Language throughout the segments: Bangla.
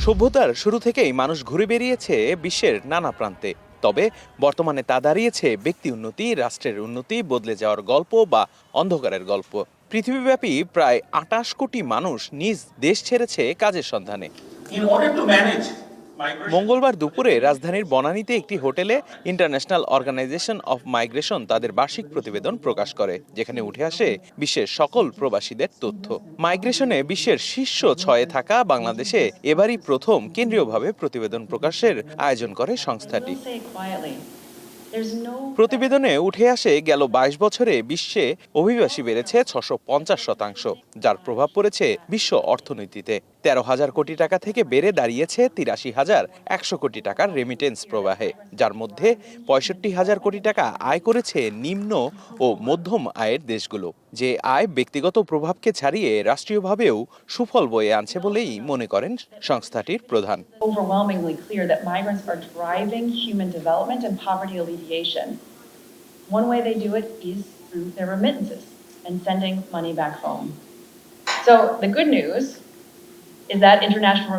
সভ্যতার শুরু থেকেই মানুষ ঘুরে বেরিয়েছে বিশ্বের নানা প্রান্তে। তবে বর্তমানে তা দাঁড়িয়েছে ব্যক্তি উন্নতি, রাষ্ট্রের উন্নতি, বদলে যাওয়ার গল্প বা অন্ধকারের গল্প। পৃথিবীব্যাপী প্রায় ২৮ কোটি মানুষ নিজ দেশ ছেড়েছে কাজের সন্ধানে। মঙ্গলবার দুপুরে রাজধানীর বনানীতে একটি হোটেলে ইন্টারন্যাশনাল অর্গানাইজেশন অফ মাইগ্রেশন তাদের বার্ষিক প্রতিবেদন প্রকাশ করে, যেখানে উঠে আসে বিশ্বের সকল প্রবাসীদের তথ্য। মাইগ্রেশনে বিশ্বের শীর্ষ ৬-এ থাকা বাংলাদেশে এবারই প্রথম কেন্দ্রীয়ভাবে প্রতিবেদন প্রকাশের আয়োজন করে সংস্থাটি। প্রতিবেদনে উঠে আসে গেল ২২ বছরে বিশ্বে অভিবাসী বেড়েছে ৬৫০%, যার প্রভাব পড়েছে বিশ্ব অর্থনীতিতে। ১৩,০০০ কোটি টাকা থেকে বেড়ে দাঁড়িয়েছে ৮৩,১০০ কোটি টাকার রেমিটেন্স প্রবাহে, যার মধ্যে ৬৫,০০০ কোটি টাকা আয় করেছে নিম্ন ও মধ্যম আয়ের দেশগুলো। যে আয় ব্যক্তিগত প্রভাবকে ছাড়িয়ে রাষ্ট্রীয়ভাবেও সুফল বয়ে আনছে বলেই মনে করেন সংস্থাটির প্রধান। One way they do it is through their remittances and sending money back home. So the good news is that international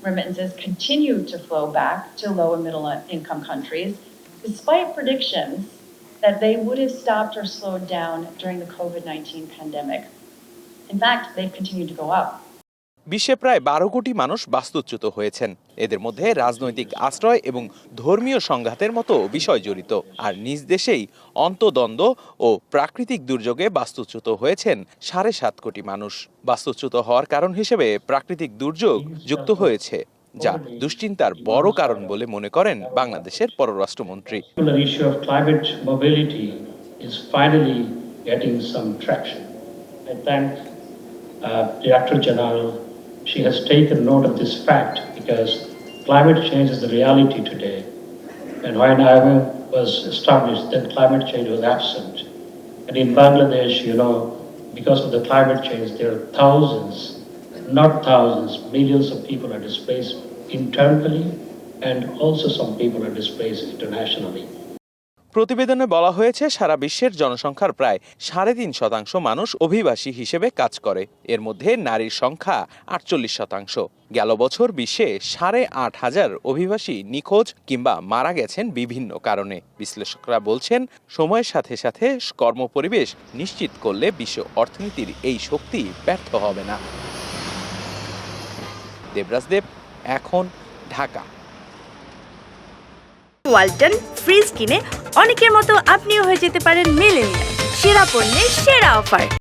remittances continue to flow back to low and middle income countries, despite predictions that they would have stopped or slowed down during the COVID-19 pandemic. In fact, they've continued to go up. বিশ্বে প্রায় ১২ কোটি মানুষ বাস্তুচ্যুত হয়েছেন। এদের মধ্যে রাজনৈতিক আশ্রয় এবং ধর্মীয় সংঘাতের মতো বিষয় জড়িত। আর নিজ দেশেই অন্তদ্বন্দ্ব ও প্রাকৃতিক দুর্যোগে বাস্তুচ্যুত হয়েছেন ৭.৫ কোটি মানুষ। বাস্তুচ্যুত হওয়ার কারণ হিসেবে প্রাকৃতিক দুর্যোগ যুক্ত হয়েছে, যা দুশ্চিন্তার বড় কারণ বলে মনে করেন বাংলাদেশের পররাষ্ট্রমন্ত্রী। Director General, she has taken note of this fact because climate change is the reality today. And when IMO was established, then climate change was absent. And in Bangladesh, because of the climate change, there are thousands, not thousands, millions of people are displaced internally, and also some people are displaced internationally. প্রতিবেদনে বলা হয়েছে সারা বিশ্বের জনসংখ্যার প্রায় ৩.৫% মানুষ অভিবাসী হিসেবে কাজ করে। এর মধ্যে নারীর সংখ্যা ৪৮%। গেল বছর বিশ্বে ৮,৫০০ অভিবাসী নিখোঁজ কিংবা মারা গেছেন বিভিন্ন কারণে। বিশ্লেষকরা বলছেন, সময়ের সাথে সাথে কর্মপরিবেশ নিশ্চিত করলে বিশ্ব অর্থনীতির এই শক্তি ব্যর্থ হবে না। দেবরাজ দেব, এখন, ঢাকা। ওয়ালটন ফ্রিজ কিনে অনেকের মতো আপনিও হয়ে যেতে পারেন মিলেনিয়াল। সেরা পণ্যের সেরা অফার।